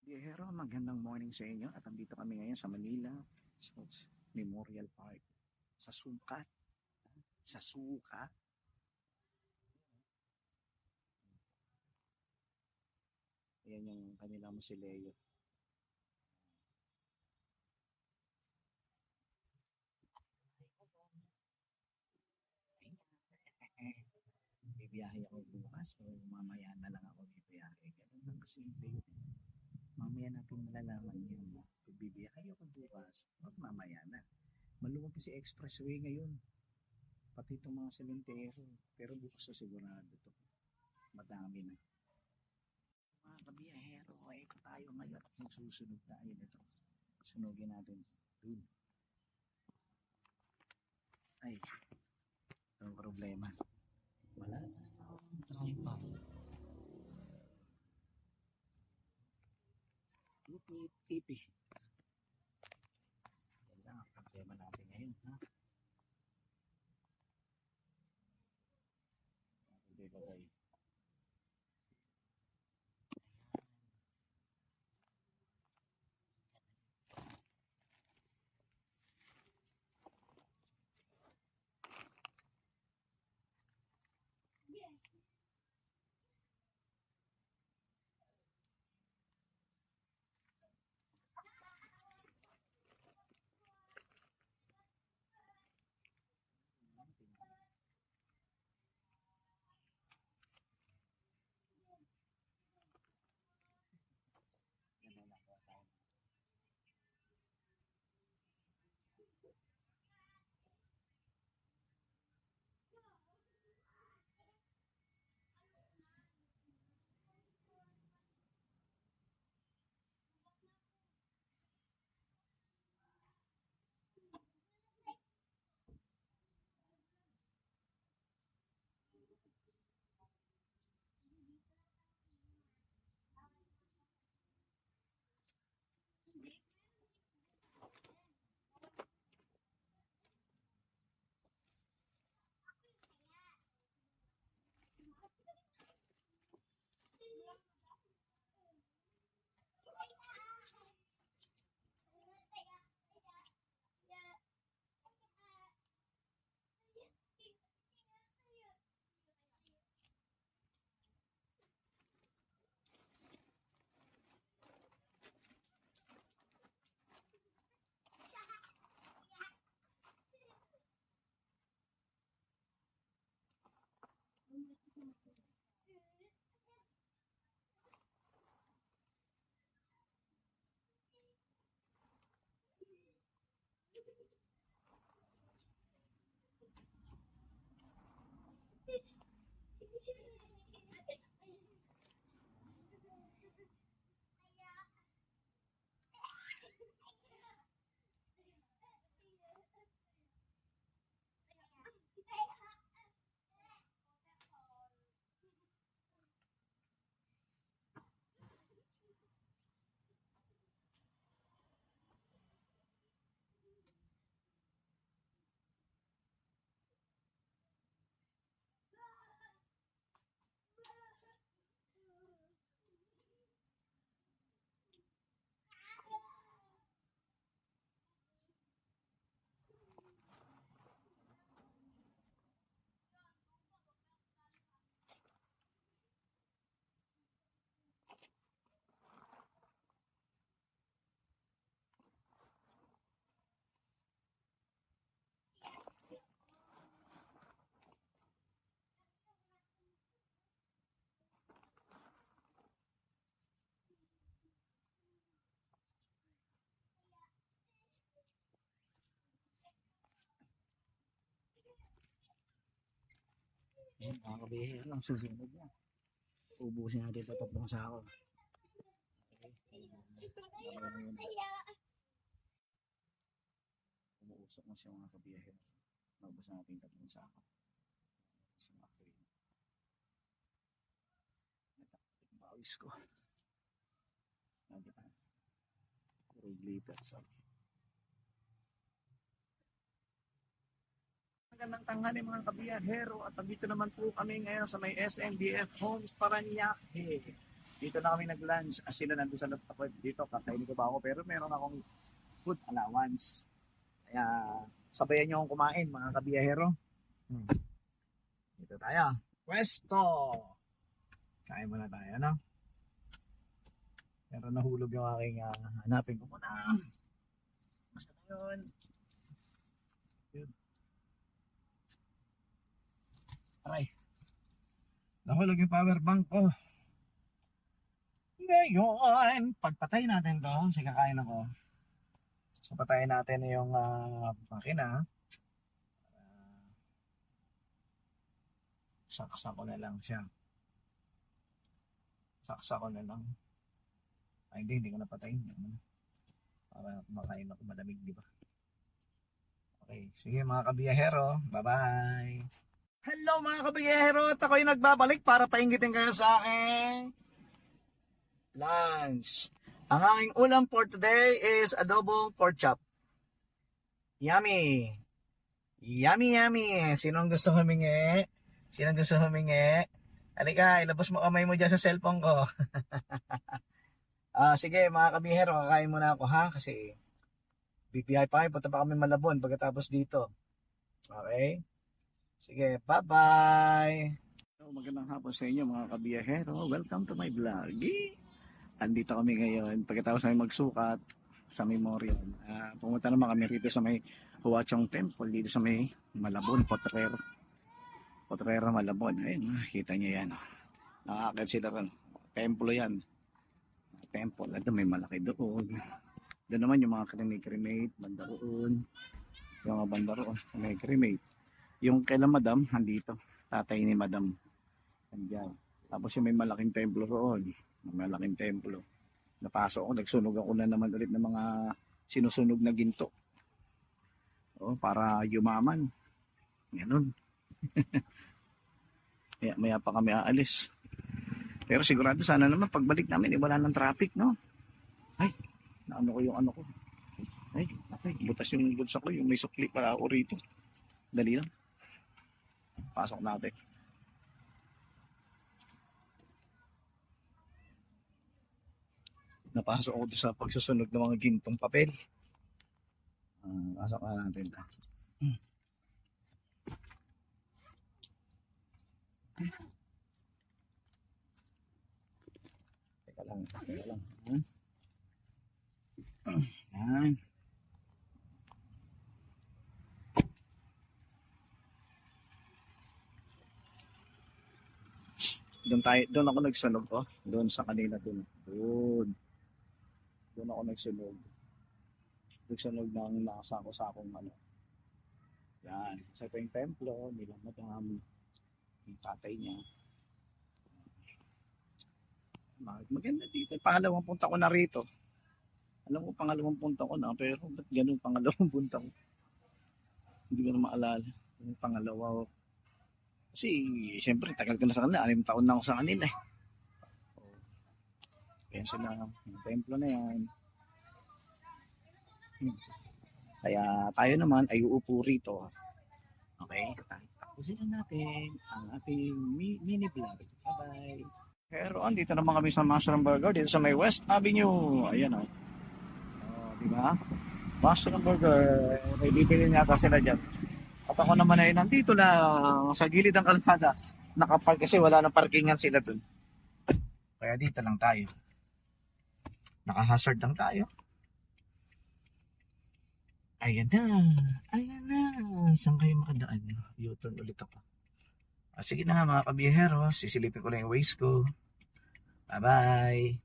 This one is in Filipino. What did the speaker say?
Biyahero, magandang morning sa inyo at andito kami ngayon sa Manila Sports Memorial Park sa Sukat. Sa Sukat. Ayan yung kanilang musileo. Bibiyahe ako bukas o mamaya na lang ako bibiyahe. Ganun lang kasimple yun. Mamaya natin malalaman yun. Kung bibiyahe ako bukas o mamaya na. Maluwag kasi expressway ngayon. Pati itong mga sementero. Pero bukas na sigurado to. Madami na. Mga kabiyahero, ito tayo ngayon at magsusunog tayo nito. Sunugin natin. Dun. Ay, ang problema. Wala na akong driver. Pipi. Yan lang ang problema natin ngayon. Ha? Hindi ba kayo? Ayan, mga kabihero, ang susunod na. Ubusin natin ito 3 sako. Umuusok na siya mga kabihero. Maubos natin 3 sako. Sa mga kabihero. Natakot yung bawis ko. Hindi pa. Puro glitters. Magandang tanghali mga kabiyahero at dito naman po kami ngayon sa may SNBF Homes Paranaque. Dito na kami nag-lunch. Sila nandun sa laptop dito. Kakainin ko ba ako? Pero meron akong food allowance. Kaya sabayan niyo akong kumain mga kabiyahero. Dito tayo. Pwesto! Kain muna tayo, no? Pero nahulog yung aking hanapin ko muna. Masya na yun. Aray. Nahulog yung power bank ko. Ngayon, pagpatay natin to, kasi kakain ako. So, patayin natin yung makina. Saksa ko na lang siya. Saksa ko na lang. Ay, hindi ko napatayin. Para kumakain ako malamig, di ba? Okay, sige mga kabiyahero. Bye-bye! Hello mga kabiyahero! At ako'y nagbabalik para painggitin kayo sa akin lunch. Ang aking ulam for today is adobong pork chop. Yummy! Yummy, yummy! Sinong gusto humingi? Sinong gusto humingi? Halika, ilabas mo kamay mo dyan sa cellphone ko. Sige mga kabihero, kakain muna ako ha. Kasi BPI pa kayo, punta pa kami Malabon pagkatapos dito. Okay? Sige, bye-bye! Magandang hapon sa inyo mga kabiyahero. Welcome to my vlog. Andito kami ngayon pagkatapos namin magsukat sa Memorial. Pumunta naman kami rito sa may Huachong Temple dito sa may Malabon, Potrero Malabon. Ayun, nakikita niyo yan. Nakakakit sila rin. Templo yan. Temple. Ito may malaki doon. Doon naman yung mga cremate, banda roon. Yung mga banda roon, may cremate. Yung kailan madam, andito. Tatay ni madam. Andiyan. Tapos yung may malaking templo roon. Malaking templo. Napasok ako, nagsunog ako na naman ulit ng mga sinusunog na ginto. Para yumaman. Ganun. Maya pa kami aalis. Pero sigurado sana naman pagbalik namin wala ng traffic, no? Ay, naano ko yung ano ko. Ay, butas yung bulsa ko, yung may sukli para ako rito. Dali lang. Pasok natin. Napasok ako sa pagsusunog ng mga gintong papel. Pasok na natin. Teka lang. Yan. Doon ako nagsunog doon sa kanila doon. Doon ako nagsunog. Nagsunog ng nakasako-sakong ano. Yan. Sa ito yung templo, nilang madam, yung tatay niya. Maganda dito. Pangalawang punta ko na rito. Alam ko pangalawang punta ko na, pero ba't ganun pangalawang punta ko? Hindi ko na maalala. Yung pangalawa. Kasi, siyempre, tagal ko na sa kanila. 6 taon na ako sa kanila. Kaya sila, yung templo na yan. Kaya tayo naman ay uupo rito. Okay? Tapusin na natin ang ating mini vlog. Bye-bye! Pero andito naman kami sa Mushroom Burger dito sa may West Avenue. Ayan o. Diba? Mushroom Burger. May bibili niya sila dyan. At ako naman ay nandito lang sa gilid ng kalsada. Nakapark kasi wala nang parkingan sila dun. Kaya dito lang tayo. Naka-hazard lang tayo. Ayan na. Ayan na. Saan kayo makadaan? U-turn ulit ako. Sige na mga kabiyahero. Sisilipin ko lang yung waist ko. Bye-bye.